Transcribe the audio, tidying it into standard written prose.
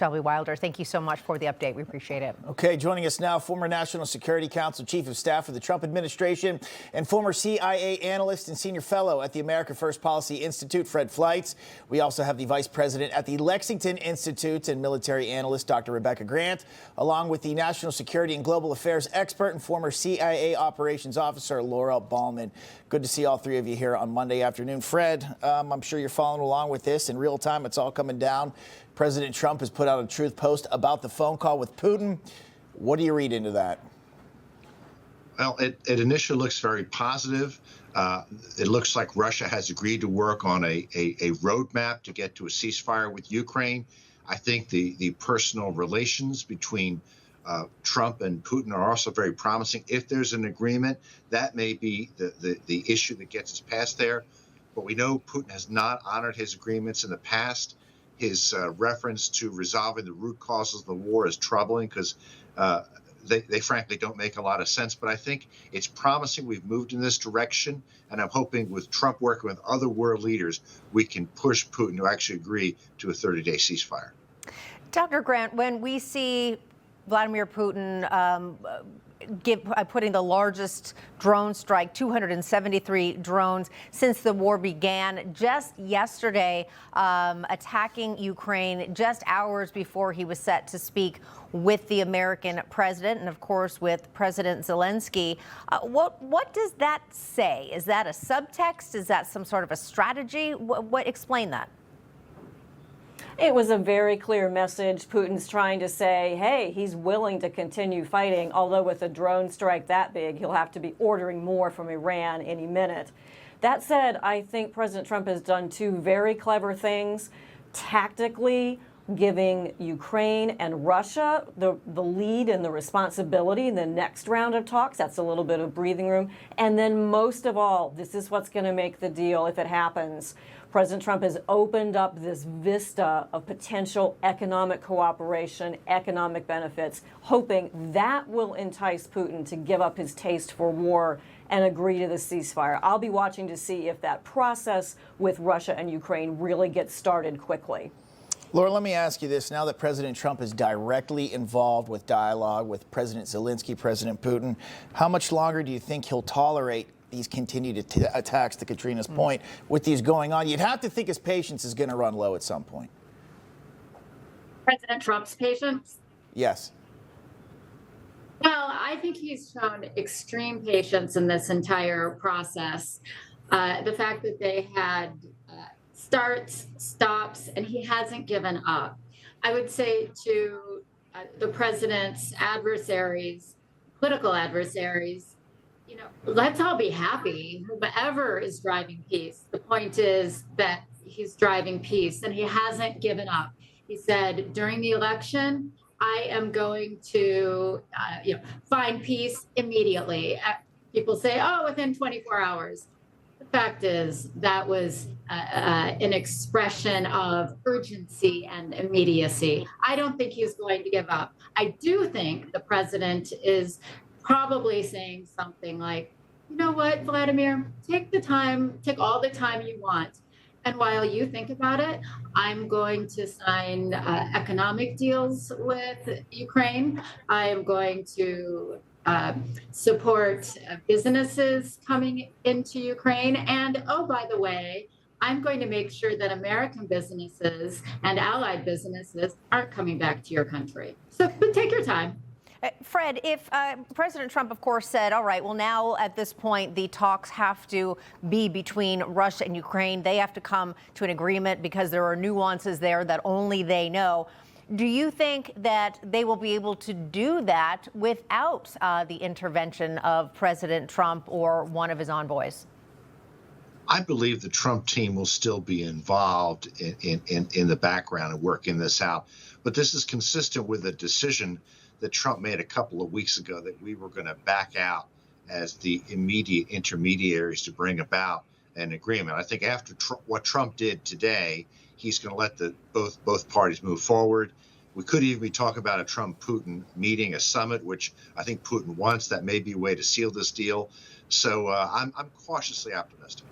Shelby Wilder, thank you so much for the update. We appreciate it. Okay, joining us now, former National Security Council Chief of Staff for the Trump administration and former CIA analyst and senior fellow at the America First Policy Institute, Fred Fleitz. We also have the vice president at the Lexington Institute and military analyst, Dr. Rebecca Grant, along with the national security and global affairs expert and former CIA operations officer, Laura Ballman. Good to see all three of you here on Monday afternoon. Fred, I'm sure you're following along with this in real time. It's all coming down. President Trump has put out a truth post about the phone call with Putin. What do you read into that? Well, it initially looks very positive. It looks like Russia has agreed to work on a roadmap to get to a ceasefire with Ukraine. I think the personal relations between Trump and Putin are also very promising. If there's an agreement, that may be the issue that gets us past there. But we know Putin has not honored his agreements in the past. His reference to resolving the root causes of the war is troubling because they frankly don't make a lot of sense. But I think it's promising we've moved in this direction. And I'm hoping with Trump working with other world leaders, we can push Putin to actually agree to a 30-day ceasefire. Dr. Grant, when we see Vladimir Putin putting the largest drone strike, 273 drones since the war began, just yesterday attacking Ukraine just hours before he was set to speak with the American president and, of course, with President Zelensky. What does that say? Is that a subtext? Is that some sort of a strategy? Explain that. It was a very clear message. Putin's trying to say, hey, he's willing to continue fighting, although with a drone strike that big, he'll have to be ordering more from Iran any minute. That said, I think President Trump has done two very clever things. Tactically, giving Ukraine and Russia the lead and the responsibility in the next round of talks. That's a little bit of breathing room. And then most of all, this is what's going to make the deal if it happens. President Trump has opened up this vista of potential economic cooperation, economic benefits, hoping that will entice Putin to give up his taste for war and agree to the ceasefire. I'll be watching to see if that process with Russia and Ukraine really gets started quickly. Laura, let me ask you this. Now that President Trump is directly involved with dialogue with President Zelensky, President Putin, how much longer do you think he'll tolerate these continued attacks, to Katrina's point, with these going on? You'd have to think his patience is going to run low at some point. President Trump's patience? Yes. Well, I think he's shown extreme patience in this entire process. The fact that they had starts, stops, and he hasn't given up. I would say to the president's adversaries, political adversaries, you know, let's all be happy. Whoever is driving peace. The point is that he's driving peace, and he hasn't given up. He said during the election, I am going to find peace immediately. People say, oh, within 24 hours. The fact is that was an expression of urgency and immediacy. I don't think he's going to give up. I do think the president is probably saying something like, you know what, Vladimir, take all the time you want. And while you think about it, I'm going to sign economic deals with Ukraine. I am going to support businesses coming into Ukraine. And oh, by the way, I'm going to make sure that American businesses and allied businesses aren't coming back to your country. But take your time. Fred, if President Trump, of course, said, all right, well, now at this point, the talks have to be between Russia and Ukraine. They have to come to an agreement because there are nuances there that only they know. Do you think that they will be able to do that without the intervention of President Trump or one of his envoys? I believe the Trump team will still be involved in the background and working this out. But this is consistent with a decision that Trump made a couple of weeks ago that we were going to back out as the immediate intermediaries to bring about an agreement. I think after what Trump did today, he's going to let both parties move forward. We could even be talking about a Trump-Putin meeting, a summit, which I think Putin wants. That may be a way to seal this deal. So I'm cautiously optimistic.